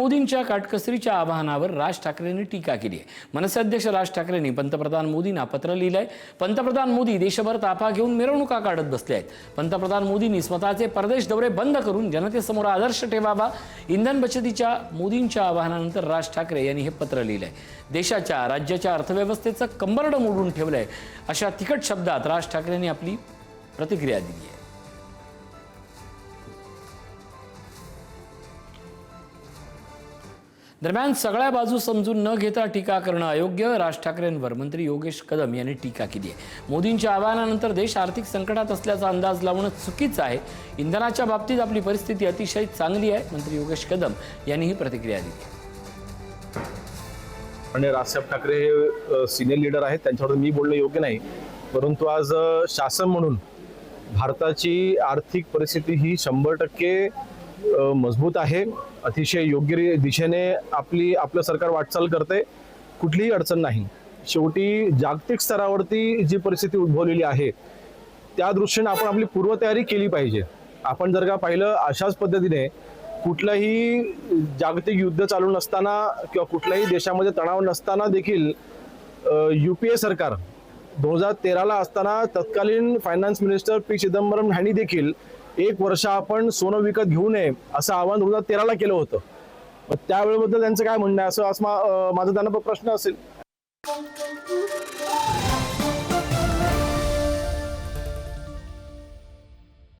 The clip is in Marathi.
मोदींच्या काटकसरीच्या आवाहनावर राज ठाकरेंनी टीका केली आहे। मनसे अध्यक्ष राज ठाकरेंनी पंतप्रधान मोदींना पत्र लिहिलंय। पंतप्रधान मोदी देशभर ताफा घेऊन मिरवणुका काढत बसले आहेत। पंतप्रधान मोदींनी स्वतःचे परदेश दौरे बंद करून जनतेसमोर आदर्श ठेवावा। इंधन बचतीच्या मोदींच्या आवाहनानंतर राज ठाकरे यांनी हे पत्र लिहिलंय। देशाच्या राज्याच्या अर्थव्यवस्थेचं कंबरडं मोडून ठेवलंय अशा तिखट शब्दात राज ठाकरेंनी आपली प्रतिक्रिया दिली आहे। दरम्यान सगळ्या बाजू समजून न घेता टीका करणं अयोग्य। राज ठाकरेंवर मंत्री योगेश कदम यांनी टीका केली आहे। मोदींच्या आवाहनानंतर देश आर्थिक संकटात असल्याचा अंदाज लावणं चुकीचं आहे। इंधनाच्या बाबतीत आपली परिस्थिती अतिशय चांगली आहे, मंत्री योगेश कदम यांनी ही प्रतिक्रिया दिली। आणि राजसाहेब ठाकरे हे सिनियर लीडर आहेत, त्यांच्यावर मी बोलणं योग्य नाही। परंतु आज शासन म्हणून भारताची आर्थिक परिस्थिती ही 100% मजबूत आहे। अतिशय योग्य दिशेने आपलं सरकार वाटचाल करते, कुठलीही अडचण नाही। शेवटी जागतिक स्तरावरती जी परिस्थिती उद्भवलेली आहे त्या दृष्टीने आपण आपली पूर्वतयारी केली पाहिजे। आपण जर का पाहिलं अशाच पद्धतीने कुठलंही जागतिक युद्ध चालू नसताना किंवा कुठल्याही देशामध्ये तणाव नसताना देखील UPA सरकार 2013ला असताना तत्कालीन फायनान्स मिनिस्टर पी चिदंबरम यांनी देखील 1 वर्ष आपण सोनं विकत घेऊ नये असं आवाहन 2013ला केलं होतं। त्यावेळेबद्दल त्यांचं काय म्हणणं आहे असं माझा त्यांना प्रश्न असेल।